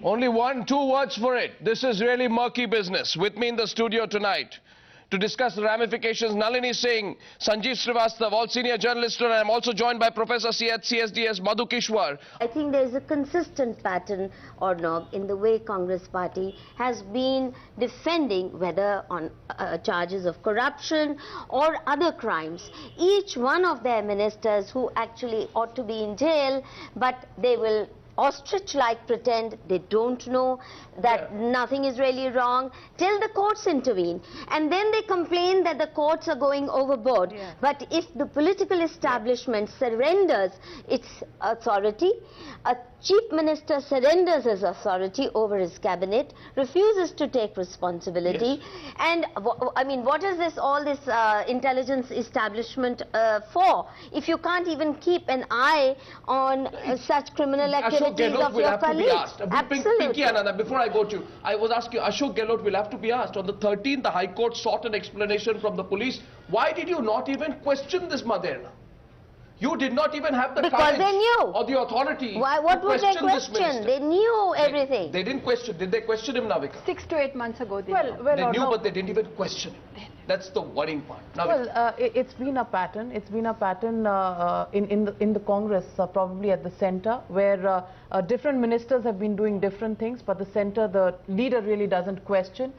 Only two words for it. This is really murky business. With me in the studio tonight to discuss the ramifications, Nalini Singh, Sanjeev Srivastav, all senior journalists, and I'm also joined by Professor C at CSDS, Madhu Kishwar. I think there is a consistent pattern, Ornog, in the way Congress party has been defending, whether on charges of corruption or other crimes. Each one of their ministers who actually ought to be in jail, but they will ostrich-like pretend they don't know that nothing is really wrong till the courts intervene, and then they complain that the courts are going overboard. But if the political establishment surrenders its authority, a chief minister surrenders his authority over his cabinet, refuses to take responsibility, and I mean, what is this, all this intelligence establishment for, if you can't even keep an eye on such criminal activities of your colleagues? Absolutely. Before I go to you, I was asking, Ashok Gehlot will have to be asked. On the 13th, the High Court sought an explanation from the police. Why did you not even question this Maderna? You did not even have the courage they knew. Or the authority. Why? What would they question? They knew everything. They didn't question. Did they question him, Navika? 6 to 8 months ago, they knew, but they didn't even question him. That's the worrying part. Well, it's been a pattern. It's been a pattern in the Congress, probably at the center, where different ministers have been doing different things, but the center, the leader really doesn't question.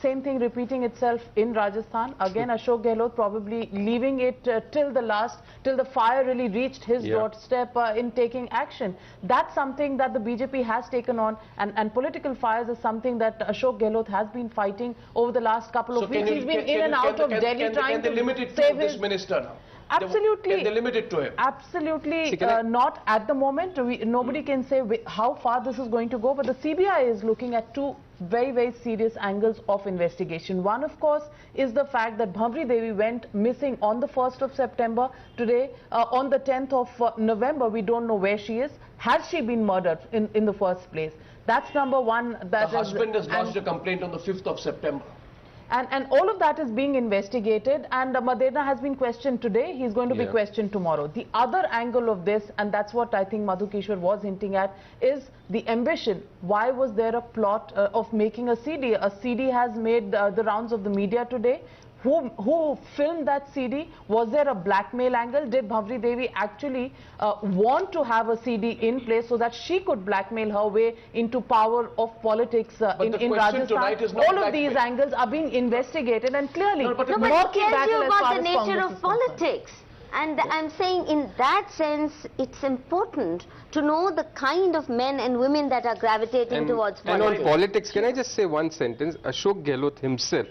Same thing repeating itself in Rajasthan. Again, Ashok Gehlot probably leaving it till the last, till the fire really reached his doorstep in taking action. That's something that the BJP has taken on, and political fires is something that Ashok Gehlot has been fighting over the last couple of weeks. He's been in and out of Delhi trying to limit it save to this minister now? Absolutely. Can they limit it to him? Absolutely not at the moment. Nobody can say how far this is going to go, but the CBI is looking at two very, very serious angles of investigation. One, of course, is the fact that Bhanwari Devi went missing on the 1st of September. Today, on the 10th of November, we don't know where she is. Has she been murdered in the first place? That's number one. The husband has lodged a complaint on the 5th of September. And all of that is being investigated, and Maderna has been questioned today. He's going to be questioned tomorrow. The other angle of this, and that's what I think Madhu Kishwar was hinting at, is the ambition. Why was there a plot of making a CD? A CD has made the rounds of the media today. Who filmed that CD? Was there a blackmail angle? Did Bhanwari Devi actually want to have a CD in place so that she could blackmail her way into power of politics in Rajasthan? All of these angles are being investigated, and clearly but it tells you about the nature of politics. And I'm saying, in that sense, it's important to know the kind of men and women that are gravitating towards politics. And on politics, can I just say one sentence? Ashok Gehlot himself,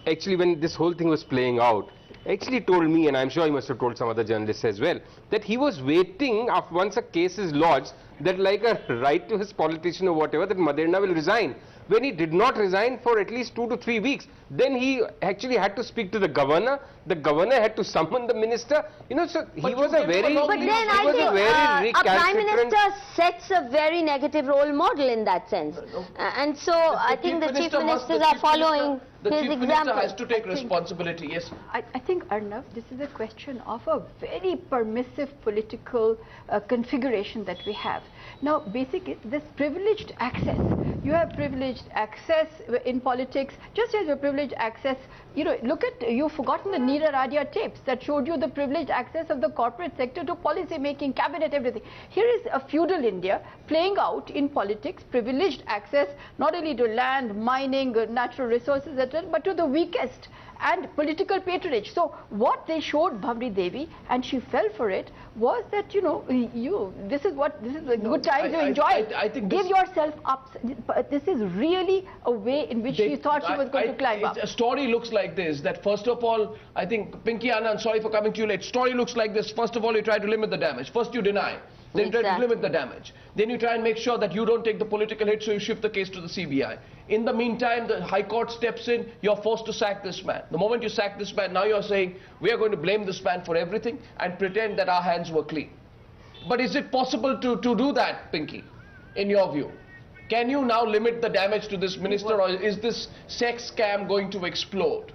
actually, when this whole thing was playing out, actually told me, and I'm sure he must have told some other journalists as well, that he was waiting once a case is lodged, that like a right to his politician or whatever, that Maderna will resign. When he did not resign for at least 2 to 3 weeks, then he actually had to speak to the governor had to summon the minister, you know, so he was a very, but then I think a prime minister sets a very negative role model in that sense. And so I think the chief ministers are following the his chief example. Minister has to take responsibility, yes. I think, Arnav, this is a question of a very permissive political configuration that we have. Now, basically, this privileged access, you have privileged access in politics, just as you have privileged access, you know, look at, you've forgotten the Neera Radia tapes that showed you the privileged access of the corporate sector to policy making, cabinet, everything. Here is a feudal India playing out in politics, privileged access not only to land, mining, natural resources, etc., but to the weakest, and political patronage. So what they showed Bhanwari Devi, and she fell for it, was that, you know, this is a good time to enjoy. I think give yourself up. This is really a way in which she thought she was going to climb up. A story looks like this, that first of all, I think, Pinky Anand, sorry for coming to you late, story looks like this. First of all, you try to limit the damage. First you deny, then you try to limit the damage. Then you try and make sure that you don't take the political hit, so you shift the case to the CBI. In the meantime, the High Court steps in, you're forced to sack this man. The moment you sack this man, now you're saying, we are going to blame this man for everything and pretend that our hands were clean. But is it possible to do that, Pinky, in your view? Can you now limit the damage to this minister, or is this sex scam going to explode?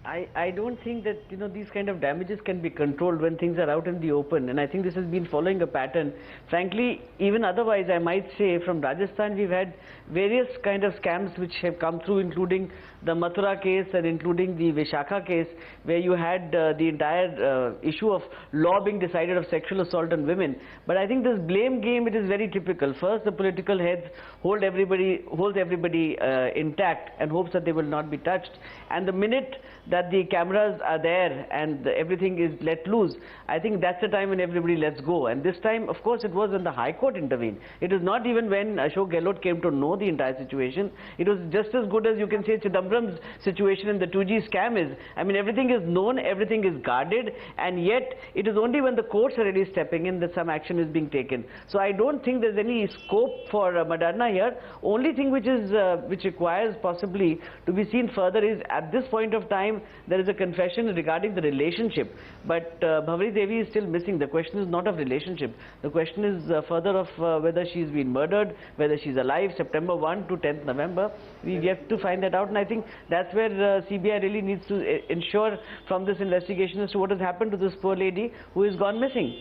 I don't think that, you know, these kind of damages can be controlled when things are out in the open, and I think this has been following a pattern. Frankly, even otherwise, I might say from Rajasthan we've had various kind of scams which have come through, including the Mathura case and including the Vishakha case, where you had the entire issue of law being decided of sexual assault on women. But I think this blame game, it is very typical. First, the political heads holds everybody intact and hopes that they will not be touched. And the minute that the cameras are there and everything is let loose, I think that's the time when everybody lets go. And this time, of course, it was when the High Court intervened. It was not even when Ashok Gehlot came to know the entire situation. It was just as good as, you can say, Chidambaram's situation in the 2G scam is. I mean, everything is known, everything is guarded, and yet it is only when the courts are really stepping in that some action is being taken. So I don't think there's any scope for Maderna here. Only thing which requires possibly to be seen further is, at this point of time, there is a confession regarding the relationship, but Bhanwari Devi is still missing. The question is not of relationship. The question is further of whether she's been murdered, whether she's alive. September 1 to 10th November, we have to find that out, and I think that's where CBI really needs to ensure from this investigation as to what has happened to this poor lady who is gone missing.